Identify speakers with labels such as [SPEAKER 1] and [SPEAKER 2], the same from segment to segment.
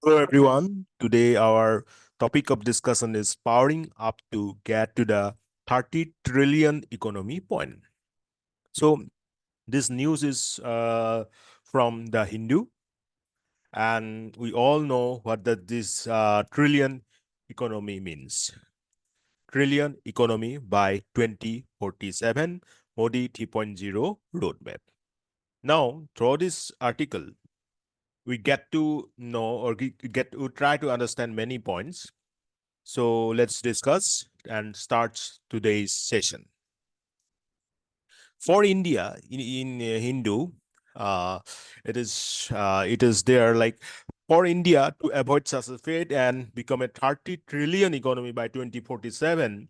[SPEAKER 1] Hello, everyone. Today, our topic of discussion is powering up to get to the 30 trillion economy point. So, this news is from the Hindu, and we all know what this trillion economy means. Trillion economy by 2047, Modi 3.0 roadmap. Now, through this article, we get to know or get to try to understand many points. So let's discuss and start today's session. For India, in Hindu, uh, it is there like for India to avoid such a fate and become a 30 trillion economy by 2047,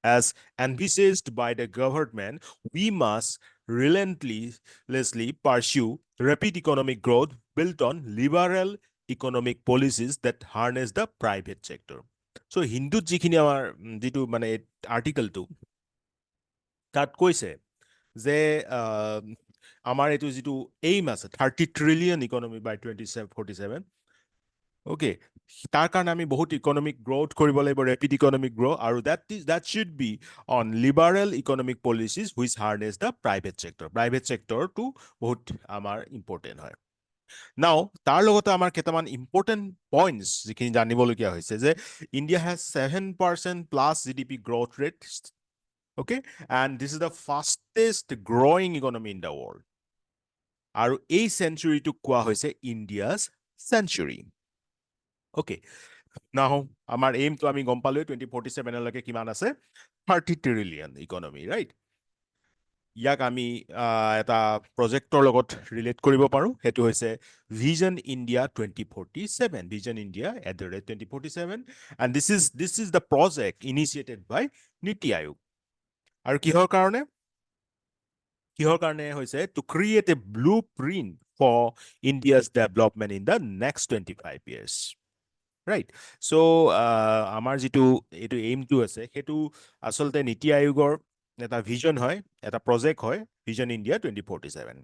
[SPEAKER 1] as envisaged by the government, we must relentlessly pursue rapid economic growth built on liberal economic policies that harness the private sector. So হিন্দুত যিখিনি আমাৰ যিটো মানে আৰ্টিকেলটো তাত কৈছে যে আমাৰ এইটো যিটো এইম আছে 30 ট্ৰিলিয়ন ইকনমি বাই 2047 ওকে তাৰ কাৰণে আমি বহুত ইকনমিক গ্ৰোথ কৰিব লাগিব ৰেপিড ইকনমিক গ্ৰ' আৰু that should be on liberal economic policies which harness the private sectorটো বহুত আমাৰ ইম্পৰ্টেণ্ট হয় নাও তাৰ লগতে আমাৰ কেইটামান ইম্পৰ্টেণ্ট পইণ্টছ যিখিনি জানিবলগীয়া হৈছে যে India has 7% plus GDP growth rate okay and this is the fastest growing economy in the world আৰু এই চেঞ্চুৰীটো কোৱা হৈছে ইণ্ডিয়াছ চেঞ্চুৰী okay now আমাৰ এইমটো আমি গম পালো 2047 লৈকে কিমান আছে 30 ট্ৰিলিয়ন ইকনমি ৰাইট ইয়াক আমি এটা প্ৰজেক্টৰ লগত ৰিলেট কৰিব পাৰো হেতু হৈছে vision India 2047 vision India @2047 and this is the project initiated by নীতি আয়োগ আৰু কিহৰ কাৰণে হৈছে to create a blueprint for India's development in the next 25 years right so আমাৰ যিটো এইটো এইমটো আছে সেইটো আসলতে নীতি আয়োগৰ এটা ভিজন হয় এটা প্ৰজেক্ট হয় vision India 2047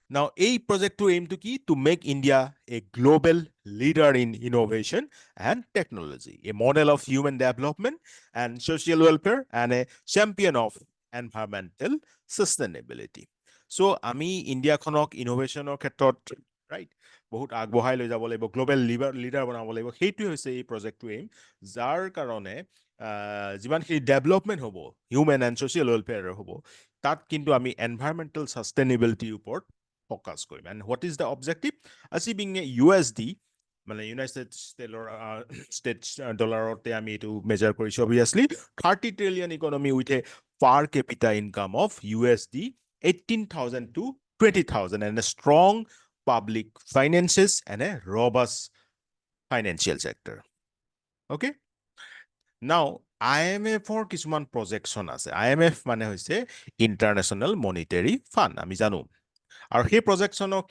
[SPEAKER 1] Now, a project to aim to key to make India a global leader in innovation and technology, a model of human development and social welfare, and a champion of environmental sustainability. So, আমি ইণ্ডিয়াখনক ইনোভেশ্যনৰ ক্ষেত্ৰত right বহুত আগবঢ়াই লৈ যাব লাগিব global leader বনাব লাগিব সেইটোৱে হৈছে এই প্ৰজেক্টটো এইম যাৰ কাৰণে যিমানখিনি ডেভেলপমেণ্ট হ'ব হিউমেন এণ্ড ছ'চিয়েল ৱেলফেয়াৰৰ হ'ব তাত কিন্তু আমি এনভাইৰমেণ্টেল ছাষ্টেইনেবিলিটিৰ ওপৰত ফ'কাছ কৰিম and what is the objective achieving a USD মানে ইউনাইটেড ষ্টেটছ ডলাৰতে আমি এইটো মেজাৰ কৰিছোঁ obviously 30 trillion economy with a per capita income of USD 18,000 to 20,000 and a strong public finances and a robust financial sector. Okay? Now, IMF-ৰ কিছুমান projection আছে IMF মানে হৈছে international monetary fund আমি জানো আৰু সেই প্ৰজেকশ্যনৰ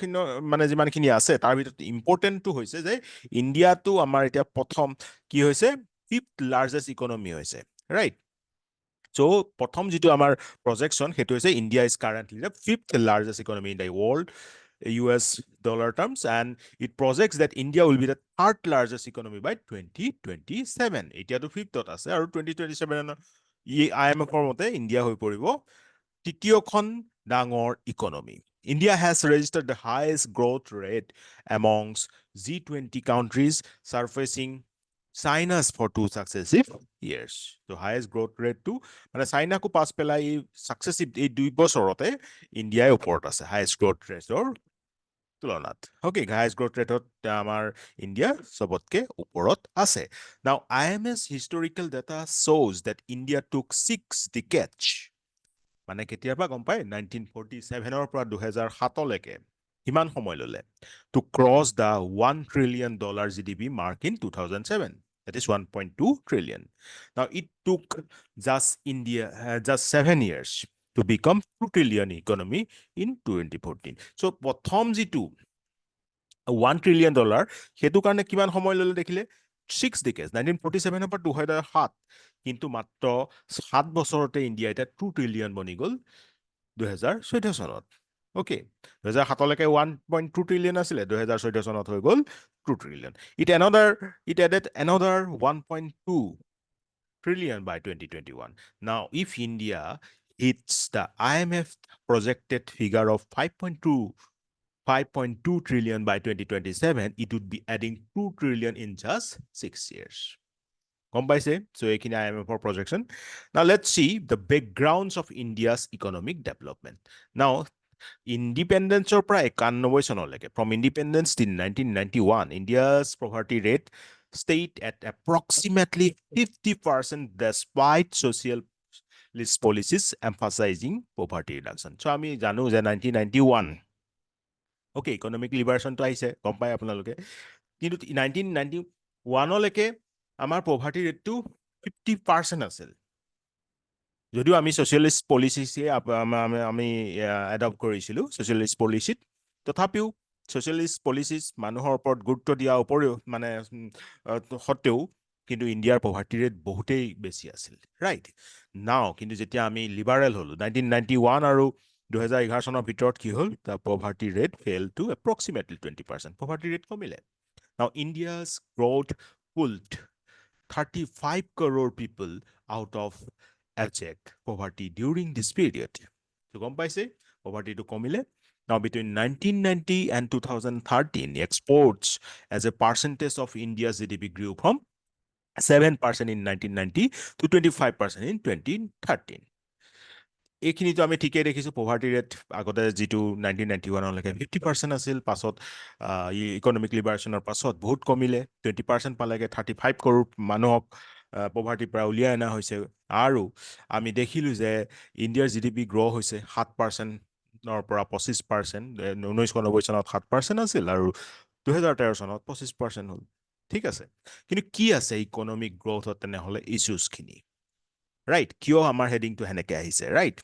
[SPEAKER 1] মানে যিমানখিনি আছে তাৰ ভিতৰত ইম্পৰ্টেণ্টটো হৈছে যে ইণ্ডিয়াটো আমাৰ এতিয়া প্ৰথম কি হৈছে 5th লাৰ্জেষ্ট ইকনমি হৈছে ৰাইট চ' প্ৰথম যিটো আমাৰ প্ৰজেকশ্যন সেইটো হৈছে India is currently the 5th largest economy in the world US dollar terms and it projects that India will be the 3rd largest economy by 2027 এতিয়াটো 5th আছে আৰু 2027 IMF-ৰ মতে ইণ্ডিয়া হৈ পৰিব তৃতীয়খন ডাঙৰ economy India has registered the highest growth rate amongst G20 countries, surpassing China's for 2 successive years. The highest growth rate to মানে চাইনাকো পাছ পেলাই successive এই 2 বছৰতে ইণ্ডিয়াই ওপৰত আছে highest growth rateৰ তুলনাত okay highest growth rate আমাৰ ইণ্ডিয়া সবতকে ওপৰত আছে now IMS historical data shows that India took 6 decades মানে কেতিয়াবা গম পায় 1947ৰ পৰা 2007 লৈকে কিমান সময় ললে to cross the $1 trillion GDP mark in 2007 that is 1.2 trillion now it took just 7 years to become 2 trillion economy in 2014 so প্ৰথম যিটো $1 trillion সেইটো কাৰণে কিমান সময় ললে দেখিলে 6 decades 1947 পৰা 2007 কিন্তু মাত্ৰ 7 বছৰতে ইণ্ডিয়া এটা 2 ট্ৰিলিয়ন বনি গ'ল 2014 চনত অ'কে 2007লৈকে 1.2 ট্ৰিলিয়ন আছিলে 2014 চনত হৈ গ'ল 2 trillion it added another 1.2 trillion by 2021. Now, if India hits the IMF projected figure of 5.2 trillion by 2027, it would be adding 2 trillion in just 6 years. গম পাইছে? So, এইখিনি IMF projection. Now, let's see the backgrounds of India's economic development. Now, independence or pra 91 চনলৈকে from independence till 1991, India's poverty rate stayed at approximately 50% despite socialist policies emphasizing poverty reduction. So আমি জানো যে 1991 okay economic liberation to আহিছে গম পায় আপোনালোকে কিন্তু 1991 লৈকে আমাৰ poverty rate to 50% আছিল যদিও আমি ছ'চিয়েলিষ্ট পলিচিছে আমি এডপ্ট কৰিছিলোঁ ছ'চিয়েলিষ্ট পলিচিত তথাপিও ছ'চিয়েলিষ্ট পলিচিছ মানুহৰ ওপৰত গুৰুত্ব দিয়াৰ উপৰিও মানে সত্ত্বেও কিন্তু ইণ্ডিয়াৰ পভাৰ্টি ৰেট বহুতেই বেছি আছিল ৰাইট নাও কিন্তু যেতিয়া আমি লিবাৰেল হ'লোঁ 1991 আৰু 2011 চনৰ ভিতৰত কি হ'ল the poverty rate fell to approximately 20%. Poverty rate কমিলে now India's growth pulled 35 crore people out of abject poverty during this period. So, গম পাইছে poverty to কমিলে. Now, between 1990 and 2013, exports as a percentage of India's GDP grew from 7% in 1990 to 25% in 2013. এইখিনিতো আমি ঠিকেই দেখিছোঁ poverty rate আগতে যিটো 1991লৈকে 50% আছিল পাছত ইকনমিক লিবাৰেশ্যনৰ পাছত বহুত কমিলে 20% পালেগে 35 crore মানুহক পভাৰ্টিৰ পৰা উলিয়াই অনা হৈছে আৰু আমি দেখিলোঁ যে ইণ্ডিয়াৰ GDP গ্ৰ' হৈছে 7%ৰ পৰা 25% 1990 চনত 7% আছিল আৰু 2013 চনত 25% হ'ল ঠিক আছে কিন্তু কি আছে ইকনমিক গ্ৰ'থত তেনেহ'লে ইছ্যুজখিনি right কিয় আমাৰ হেডিংটো হেনেকে আহিছে right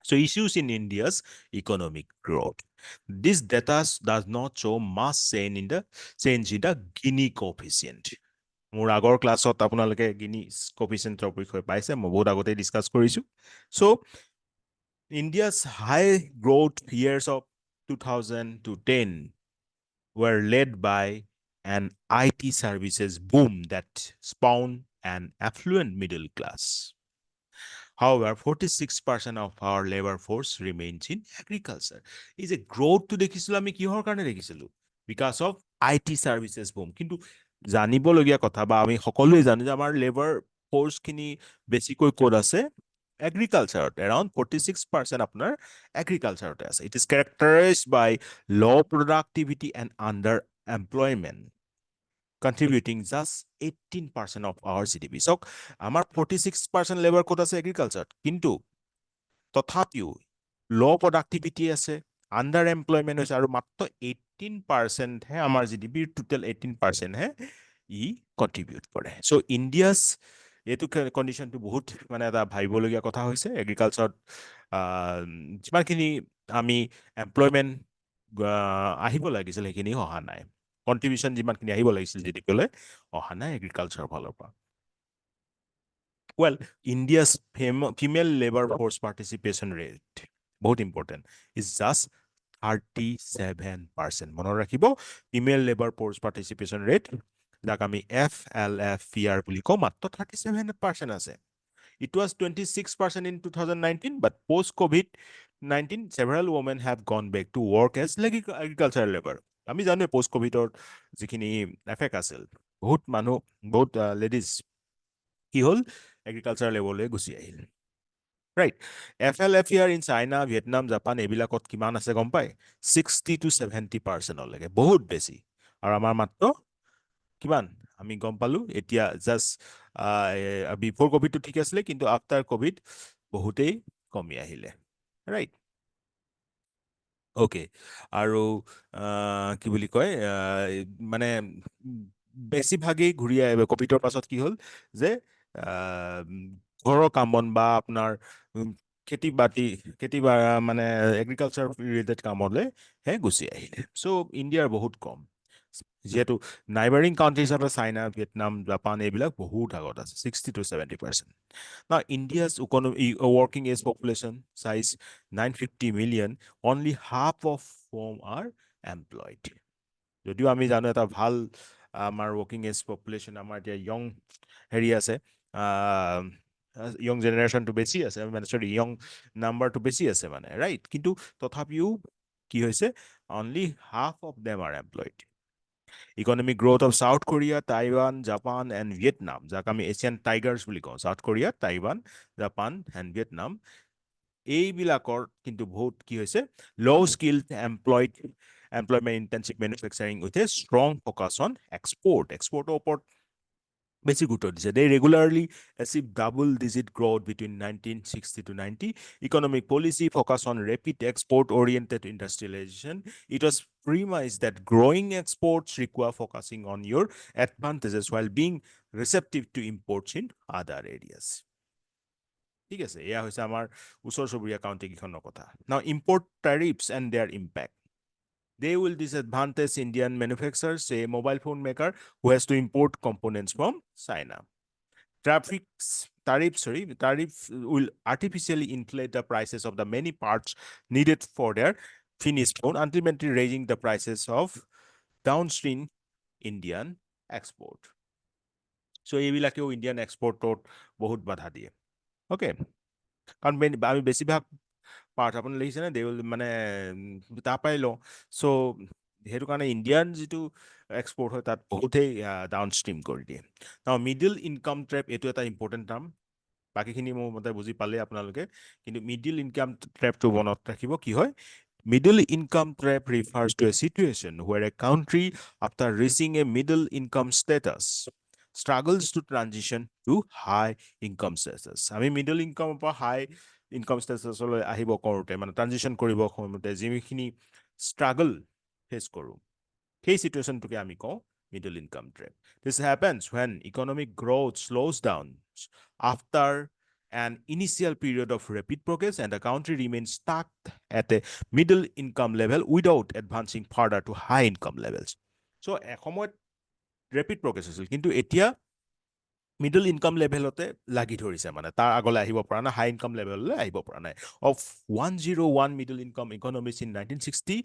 [SPEAKER 1] so issues in India's economic growth this data does not show much change in the Gini coefficient মোৰ আগৰ ক্লাছত আপোনালোকে Gini coefficientৰ বিষয়ে পাইছে মই বহুত আগতে ডিসকাস কৰিছো so India's high growth years of 2000 to 10 were led by an IT services boom that spawned an affluent middle class. However, 46% of our labor force remains in agriculture. Is a growth to দেখিছিলো আমি কিহৰ কাৰণে দেখিছিলো because of IT services boom. কিন্তু জানিবলগীয়া কথা বা আমি সকলোৱে জানো যে আমাৰ লেবাৰ ফোৰ্স খিনি বেছিকৈ ক'ত আছে agriculture around 46% আপোনাৰ agriculture আছে. It is characterized by low productivity and underemployment. Contributing just 18% of our GDP. So, আমাৰ 46% labor ক'ত আছে agriculture. কিন্তু তথাপিও low productivity আছে, underemployment হৈছে আৰু মাত্ৰ 18% হে আমাৰ GDP total 18% হে ই contribute কৰে. So, India's এইটো কণ্ডিশ্যনটো বহুত মানে এটা ভাবিবলগীয়া কথা হৈছে এগ্ৰিকালচাৰত যিমানখিনি আমি এমপ্লয়মেণ্ট আহিব লাগিছিল সেইখিনি অহা নাই কন্ট্ৰিবিউশন যিমানখিনি আহিব লাগিছিল জিডিপিলৈ অহা নাই এগ্ৰিকালচাৰৰ ফালৰ পৰা well India's female labor force participation rate বহুত important is just 37% মনত ৰাখিব female labor force participation rate যাক আমি FLFPR বুলি কওঁ মাত্ৰ 37% আছে It was 26% in 2019 but post COVID-19 several women have gone back to work as agricultural labor আমি জানো পোষ্ট কোভিডৰ যিখিনি এফেক্ট আছিল বহুত মানুহ বহুত লেডিজ কি হ'ল এগ্ৰিকালচাৰ লেভেললৈ গুচি আহিল right FLFER in China Vietnam Japan এইবিলাকত কিমান আছে গম পায় 60 to 70% লৈকে বহুত বেছি আৰু আমাৰ মাত্ৰ কিমান আমি গম পালো এতিয়া জাস্ট বিফোৰ কোভিডটো ঠিক আছিলে কিন্তু আফটাৰ কোভিড বহুতেই কমি আহিলে ৰাইট অ'কে আৰু কি বুলি কয় মানে বেছিভাগেই ঘূৰি আহিব কভিডৰ পাছত কি হ'ল যে ঘৰৰ কাম বন বা আপোনাৰ খেতি মানে এগ্ৰিকালচাৰ ৰিলেটেড কামলৈ হে গুচি আহিলে চ' ইণ্ডিয়াৰ বহুত কম যিহেতু নাইবাৰিং কাউণ্ট্ৰিজ আছে চাইনা, ভিয়েটনাম, জাপান এইবিলাক বহুত আগত আছে 60 to 70%. Now, India's economy, working age population size 950 million, only half of whom are employed. যদিও আমি জানো এটা ভাল আমাৰ ৱৰ্কিং এজ পপুলেশ্যন আমাৰ এতিয়া য়ং হেৰি আছে, য়ং জেনেৰেশ্যনটো বেছি আছে, মানে চৰি য়ং নাম্বাৰটো বেছি আছে মানে, ৰাইট? কিন্তু তথাপিও কি হৈছে, only half of them are employed. Economic growth of South Korea, Taiwan, Japan and Vietnam, যাক আমি এছিয়ান টাইগাৰ্ছ বুলি কওঁ, South Korea, Taiwan, Japan and Vietnam, এইবিলাকৰ কিন্তু বহুত কি হৈছে, low' skilled employment intensive manufacturing with a strong focus on এক্সপৰ্টৰ ওপৰত বেছি গুৰুত্ব দিছে. They regularly achieve double-digit growth between 1960 to 90. Economic policy focus on rapid export-oriented industrialization. It was premised that growing exports require focusing on your advantages while being receptive to imports in other areas. ঠিক আছে, এয়া হৈছে আমাৰ ওচৰ চুবুৰীয়া country কেইখনৰ কথা. Now, import tariffs and their impact. They will disadvantage Indian manufacturers, say mobile phone maker who has to import components from China. Tariffs will artificially inflate the prices of the many parts needed for their finished phone, ultimately raising the prices of downstream Indian export. So এইবিলাকেও Indian এক্সপৰ্টত বহুত বাধা দিয়ে. Okay, কাৰণ আমি বেছিভাগ part আপুনি লিখিছেনে দে মানে তাৰ পৰাই লওঁ. চ' সেইটো কাৰণে ইণ্ডিয়ান যিটো এক্সপৰ্ট হয় তাত বহুতেই ডাউন ষ্ট্ৰীম কৰি দিয়ে. মিডিল ইনকাম ট্ৰেপ, এইটো এটা ইম্পৰ্টেণ্ট টাৰ্ম, বাকীখিনি মোৰ মতে বুজি পালে আপোনালোকে, কিন্তু মিডিল ইনকাম ট্ৰেপটো মনত ৰাখিব. কি হয়, middle income trap refers to a situation where a country, after reaching a middle income status, struggles to transition to high income status. আমি মিডল ইনকামৰ পৰা হাই ইনকাম ষ্টেটাছলৈ আহিব কৰোঁতে, মানে ট্ৰানজিশ্যন কৰিব কৰোঁতে যিখিনি ষ্ট্ৰাগল ফেচ কৰোঁ, সেই চিটুৱেশ্যনটোকে আমি কওঁ middle income trap. This happens when economic growth slows down after an initial period of rapid progress and the country remains stuck at a middle income level without advancing further to high income levels. So, এসময়ত rapid progress হৈছিল, কিন্তু এতিয়া middle income লেভেলতে লাগি ধৰিছে, মানে তাৰ আগলৈ আহিব পৰা নাই, হাই ইনকাম লেভেললৈ আহিব পৰা নাই. Of 101 middle income economies in 1960,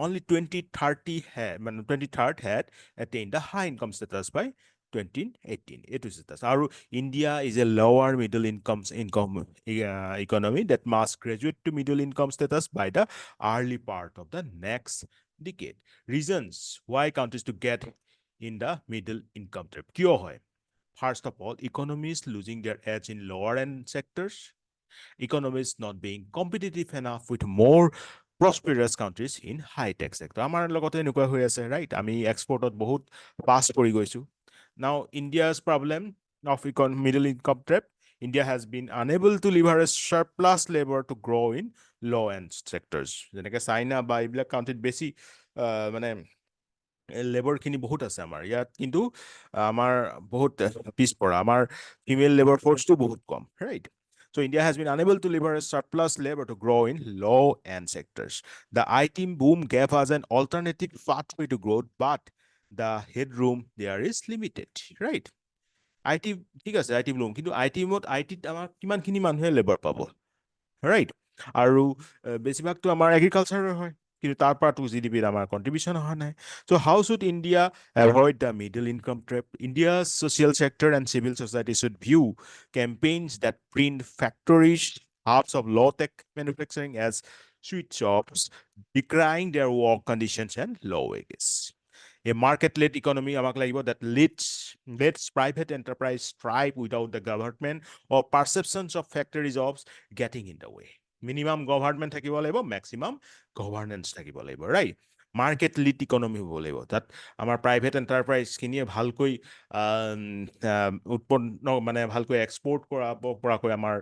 [SPEAKER 1] only 23rd had attained the high income status by 2018. এইটো status. আৰু India is a lower middle income economy that must graduate to middle income status by the early part of the next decade. Reasons why countries to get in the middle income trap. কিয় হয়? First of all, economies losing their edge in lower-end sectors, economies not being competitive enough with more prosperous countries in high-tech sector. আমাৰ লগতে এনেকুৱা হৈ আছে, right? আমি এক্সপৰ্টত বহুত পাছ কৰি গৈছোঁ. Now, India's problem of middle income trap. India has been unable to leverage surplus labor to grow in low-end sectors. যেনেকৈ চাইনা বা এইবিলাক কাউণ্ট্ৰিত বেছি মানে লেবৰখিনি বহুত আছে আমাৰ ইয়াত, কিন্তু আমাৰ বহুত পিছপৰা, আমাৰ ফিমেল লেবৰ ফ'ৰ্চটো বহুত কম, right? So India has been unable to leverage surplus labor to grow in low-end sectors. The IT boom gave us an alternative pathway to growth, but the headroom there is limited, right? IT ঠিক আছে, IT boom, কিন্তু ITত আমাৰ কিমানখিনি মানুহে labour পাব, right? আৰু বেছিভাগটো আমাৰ এগ্ৰিকালচাৰৰ হয়, কিন্তু তাৰ পৰাতো GDPৰ আমাৰ কণ্ট্ৰিবিউশ্যন অহা নাই. So how should India avoid the middle income trap? India's social sector and civil society should view campaigns that print factories, hubs of low-tech manufacturing as sweet shops, decrying their work conditions and low wages. A market-led economy আমাক লাগিব that lets private enterprise thrive without the government or perceptions of factory jobs getting in the way. Minimum government থাকিব লাগিব, maximum governance থাকিব লাগিব, right? Market lead economy হ'ব লাগিব, তাত আমাৰ প্ৰাইভেট এণ্টাৰপ্ৰাইজখিনিয়ে ভালকৈ উৎপন্ন মানে ভালকৈ এক্সপৰ্ট কৰাব পৰাকৈ আমাৰ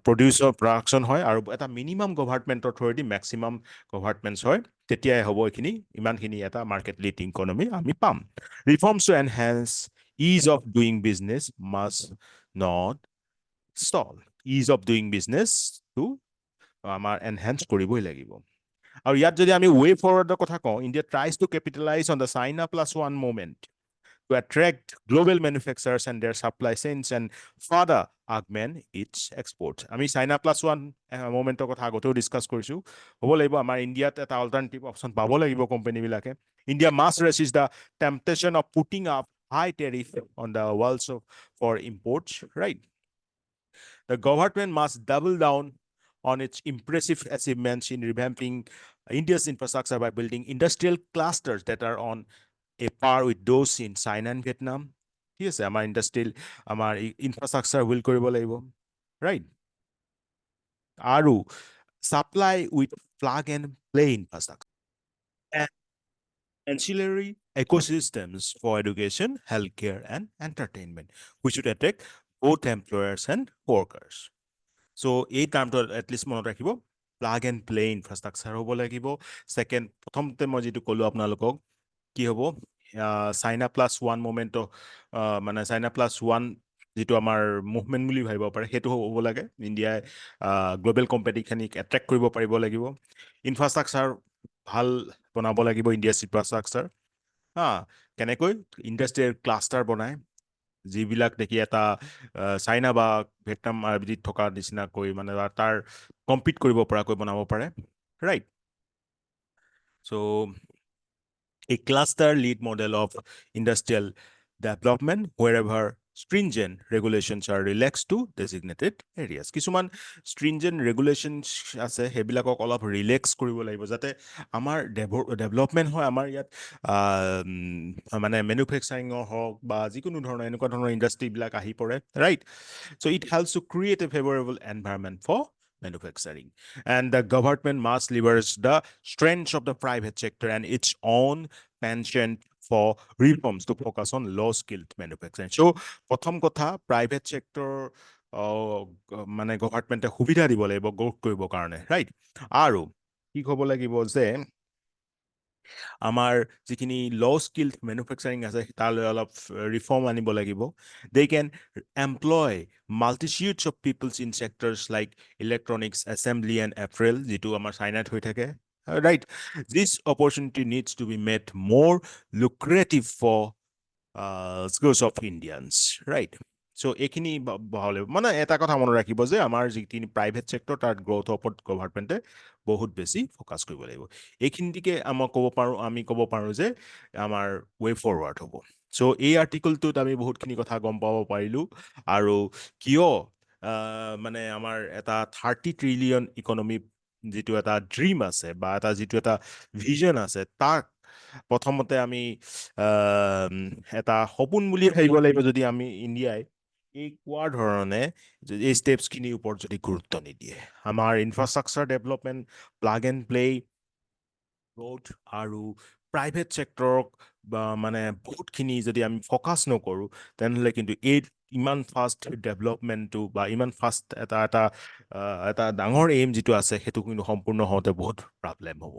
[SPEAKER 1] প্ৰডাকশ্যন হয়, আৰু এটা মিনিমাম গভাৰ্ণমেণ্টৰ থ্ৰুৱেদি মেক্সিমাম গভাৰ্ণমেণ্টছ হয়, তেতিয়াই হ'ব এইখিনি, ইমানখিনি এটা মাৰ্কেট লিড ইকনমি আমি পাম. Reforms two enhance is of doing business must not stall. Is of doing বিজনেছটো আমাৰ এনহেন্স কৰিবই লাগিব. আৰু ইয়াত যদি আমি ৱে ফৰৱাৰ্ডৰ কথা কওঁ, India tries to capitalise on the China plus one movement to attract global manufacturers and their supply chains and further augment its exports. আমি চাইনা প্লাছ ওৱান মুভমেণ্টৰ কথা আগতেও ডিছকাছ কৰিছোঁ। হ'ব লাগিব আমাৰ ইণ্ডিয়াত এটা অল্টাৰনেটিভ অপশ্যন পাব লাগিব কোম্পানীবিলাকে। India must resist the temptation of putting up high tariff on the walls for imports, right? The government must double down on its impressive achievements in revamping India's infrastructure by building industrial clusters that are on a par with those in China and Vietnam. ঠিক আছে, আমাৰ industrial আমাৰ infrastructure build কৰিব লাগিব, right? আৰু supply with plug and play infrastructure and ancillary ecosystems for education, healthcare, and entertainment, which should attract both employers and workers. চ' এই টাৰ্মটো at least মনত ৰাখিব, প্লাগ এণ্ড প্লে ইনফ্ৰাষ্ট্ৰাকচাৰ হ'ব লাগিব। ছেকেণ্ড, প্ৰথমতে মই যিটো ক'লোঁ আপোনালোকক, কি হ'ব, চাইনা প্লাছ ওৱান মুভমেণ্ট, মানে চাইনা প্লাছ ওৱান যিটো আমাৰ মুভমেণ্ট বুলি ভাবিব পাৰে, সেইটো হ'ব লাগে। ইণ্ডিয়াই গ্ল'বেল কোম্পানীখিনিক এট্ৰেক্ট কৰিব পাৰিব লাগিব। ইনফ্ৰাষ্ট্ৰাকচাৰ ভাল বনাব লাগিব, ইণ্ডিয়াছ ইনফ্ৰাষ্ট্ৰাকচাৰ। কেনেকৈ? ইণ্ডাষ্ট্ৰিয়েল ক্লাষ্টাৰ বনায়, যিবিলাক দেখি এটা চাইনা বা ভিয়েটনাম আদিত থকা নিচিনাকৈ মানে তাৰ কম্পিট কৰিব পৰাকৈ বনাব পাৰে, right? So' a cluster lead model of industrial development wherever stringent regulations are relaxed to designated areas. কিছুমান stringent regulations আছে, সেইবিলাকক অলপ ৰিলেক্স কৰিব লাগিব যাতে আমাৰ ডেভেলপমেণ্ট হয়। আমাৰ ইয়াত মানে মেনুফেকচাৰিঙৰ হওক বা যিকোনো ধৰণৰ এনেকুৱা ধৰণৰ ইণ্ডাষ্ট্ৰীবিলাক আহি পৰে, right? So it helps to create a favorable environment for manufacturing. And the government must leverage the strengths of the private sector and its own penchant for reforms to focus on low-skilled manufacturing. So প্ৰথম কথা, private চেক্টৰ মানে গভৰ্ণমেণ্টে সুবিধা দিব লাগিব growth কৰিবৰ কাৰণে, right? আৰু কি ক'ব লাগিব যে আমাৰ যিখিনি ল' স্কিল্ড মেনুফেকচাৰিং আছে তালৈ অলপ ৰিফৰ্ম আনিব লাগিব। They can employ multitudes of peoples in sectors like electronics, assembly and apparel, যিটো আমাৰ চাইনাত হৈ থাকে, right? This opportunity needs to be made more lucrative for scores of Indians, right? So' এইখিনি বহাব লাগিব। মানে এটা কথা মনত ৰাখিব যে আমাৰ যিখিনি প্ৰাইভেট চেক্টৰ তাৰ গ্ৰ'থৰ ওপৰত গভৰ্ণমেণ্টে বহুত বেছি ফ'কাছ কৰিব লাগিব। এইখিনিকে আমি ক'ব পাৰোঁ যে আমাৰ ৱে ফৰৱাৰ্ড হ'ব। চ' এই আৰ্টিকলটোত আমি বহুতখিনি কথা গম পাব পাৰিলোঁ। আৰু কিয় মানে আমাৰ এটা 30 ট্ৰিলিয়ন ইকনমি যিটো এটা ড্ৰিম আছে বা যিটো এটা ভিজন আছে, তাক প্ৰথমতে আমি এটা সপোন বুলি ভাবিব লাগিব যদি আমি ইণ্ডিয়াই এই কোৱাৰ ধৰণে এই ষ্টেপছখিনিৰ ওপৰত যদি গুৰুত্ব নিদিয়ে। আমাৰ infrastructure development, plug and play growth আৰু প্ৰাইভেট চেক্টৰক মানে বহুতখিনি যদি আমি ফ'কাছ নকৰোঁ, তেনেহ'লে কিন্তু এই ইমান ফাষ্ট ডেভেলপমেণ্টটো বা ইমান ফাষ্ট এটা ডাঙৰ এইম যিটো আছে, সেইটো কিন্তু সম্পূৰ্ণ হওঁতে বহুত প্ৰব্লেম হ'ব।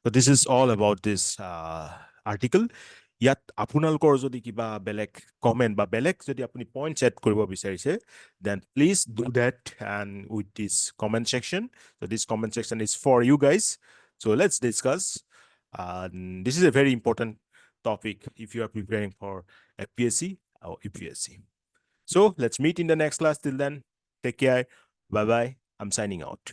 [SPEAKER 1] ত' this is all about this article. ইয়াত আপোনালোকৰ যদি কিবা বেলেগ কমেণ্ট বা বেলেগ যদি আপুনি পইণ্টছ এড কৰিব বিচাৰিছে, then please do that and with this comment section. So' this comment section is for you guys. So let's discuss. This is a very important topic if you are preparing for APSC or UPSC. So let's meet in the next class. Till then, take care. Bye-bye. I'm signing out.